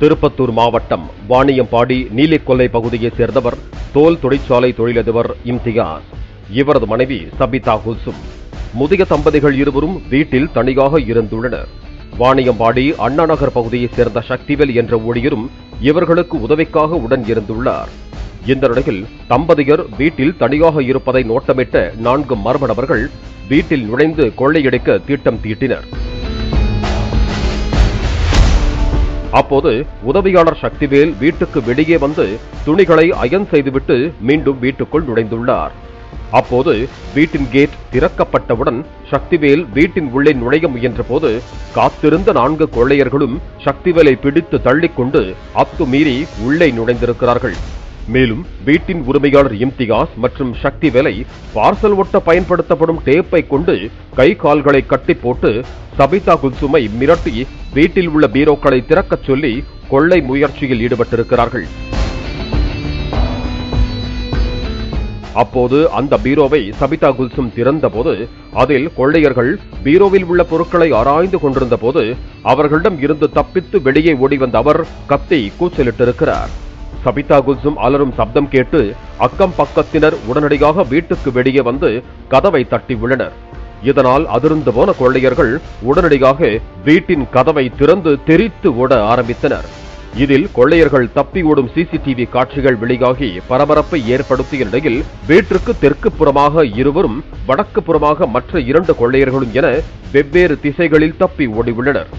திருப்பத்தூர் மாவட்டம் வாணியம்பாடி நீலிக்கொல்லை பகுதியைச் சேர்ந்தவர் தோல் தொழிற்சாலை தொழிலதிபர் இம்தியாஸ். இவரது மனைவி சபிதா குல்சும். முதிய தம்பதிகள் இருவரும் வீட்டில் தனியாக இருந்துள்ளனர். வாணியம்பாடி அண்ணா நகர் பகுதியைச் சேர்ந்த சக்திவேல் என்ற ஊழியரும் இவர்களுக்கு உதவிக்காக உடன் இருந்துள்ளார். இந்த நிலையில் தம்பதியர் வீட்டில் தனியாக இருப்பதை நோட்டமிட்ட 4 மர்ம நபர்கள் வீட்டில் நுழைந்து கொள்ளையடிக்க திட்டம் தீட்டினர். அப்போது உதவியாளர் சக்திவேல் வீட்டுக்கு வெளியே வந்து துணிகளை அயன் செய்துவிட்டு மீண்டும் வீட்டுக்குள் நுழைந்துள்ளார். அப்போது வீட்டின் கேட் திறக்கப்பட்டவுடன் சக்திவேல் வீட்டின் உள்ளே நுழைய முயன்ற போது காத்திருந்த 4 கொள்ளையர்களும் சக்திவேலை பிடித்து தள்ளிக்கொண்டு அத்துமீறி உள்ளே நுழைந்திருக்கிறார்கள். மேலும் வீட்டின் உரிமையாளர் இம்தியாஸ் மற்றும் சக்திவேலை பார்சல் ஒட்ட பயன்படுத்தப்படும் டேப்பை கொண்டு கை கால்களை கட்டி போட்டு சபிதா குல்சுமை மிரட்டி வீட்டில் உள்ள பீரோக்களை திறக்கச் சொல்லி கொள்ளை முயற்சியில் ஈடுபட்டிருக்கிறார்கள். அப்போது அந்த பீரோவை சபிதா குல்சும் திறந்தபோது அதில் கொள்ளையர்கள் பீரோவில் உள்ள பொருட்களை ஆராய்ந்து கொண்டிருந்த போது அவர்களிடம் இருந்து தப்பித்து வெளியே ஓடி வந்த அவர் கத்தி கூச்சலிட்டிருக்கிறார். சபிதா குல்சும் அலரும் சப்தம் கேட்டு அக்கம் பக்கத்தினர் உடனடியாக வீட்டுக்கு வெளியே வந்து கதவை தட்டி உள்ளனர். இதனால் அதிர்ந்து போன கொள்ளையர்கள் உடனடியாக வீட்டின் கதவை திறந்து தெரித்து ஓட ஆரம்பித்தனர். இதில் கொள்ளையர்கள் தப்பி ஓடும் சிசிடிவி காட்சிகள் வெளியாகி பரபரப்பை ஏற்படுத்திய நிலையில் வீட்டிற்கு தெற்கு புறமாக இருவரும் வடக்கு புறமாக மற்ற 2 கொள்ளையர்களும் என வெவ்வேறு திசைகளில் தப்பி ஓடியுள்ளனர்.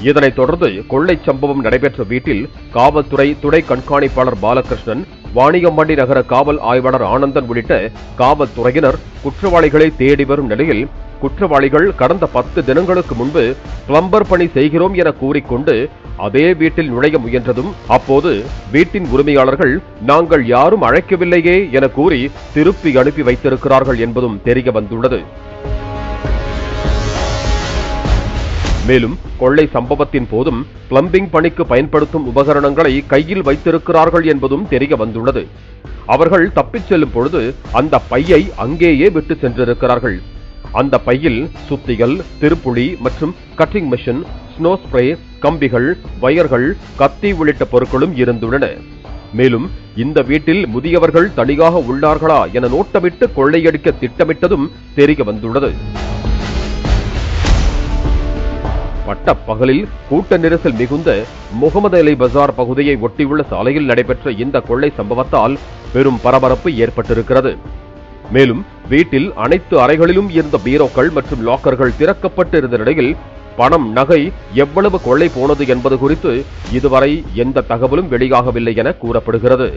இதனைத் தொடர்ந்து கொள்ளை சம்பவம் நடைபெற்ற வீட்டில் காவல்துறை துணை கண்காணிப்பாளர் பாலகிருஷ்ணன், வாணியம்பாடி நகர காவல் ஆய்வாளர் ஆனந்தன் உள்ளிட்ட காவல்துறையினர் குற்றவாளிகளை தேடி வரும் நிலையில் குற்றவாளிகள் கடந்த 10 தினங்களுக்கு முன்பு பிளம்பர் பணி செய்கிறோம் என கூறிக்கொண்டு அதே வீட்டில் நுழைய முயன்றதும் அப்போது வீட்டின் உரிமையாளர்கள் நாங்கள் யாரும் அழைக்கவில்லையே என கூறி திருப்பி அனுப்பி வைத்திருக்கிறார்கள் என்பதும் தெரிய வந்துள்ளது. மேலும் கொள்ளை சம்பவத்தின் போதும் பிளம்பிங் பணிக்கு பயன்படுத்தும் உபகரணங்களை கையில் வைத்திருக்கிறார்கள் என்பதும் தெரிய வந்துள்ளது. அவர்கள் தப்பிச் செல்லும் பொழுது அந்த பையை அங்கேயே விட்டு சென்றிருக்கிறார்கள். அந்த பையில் சுத்திகள், திருப்புளி மற்றும் கட்டிங் மிஷின், ஸ்னோ ஸ்ப்ரே, கம்பிகள், வயர்கள், கத்தி உள்ளிட்ட பொருட்களும் இருந்துள்ளன. மேலும் இந்த வீட்டில் முதியவர்கள் தனியாக உள்ளார்களா என நோட்டமிட்டு கொள்ளையடிக்க திட்டமிட்டதும் தெரிய வந்துள்ளது. பட்டப்பகலில் கூட்ட நெரிசல் மிகுந்த முகமது அலி பஜார் பகுதியை ஒட்டியுள்ள சாலையில் நடைபெற்ற இந்த கொள்ளை சம்பவத்தால் பெரும் பரபரப்பு ஏற்பட்டிருக்கிறது. மேலும் வீட்டில் அனைத்து அறைகளிலும் இருந்த பீரோக்கள் மற்றும் லாக்கர்கள் திறக்கப்பட்டிருந்த நிலையில் பணம், நகை எவ்வளவு கொள்ளை போனது என்பது குறித்து இதுவரை எந்த தகவலும் வெளியாகவில்லை என கூறப்படுகிறது.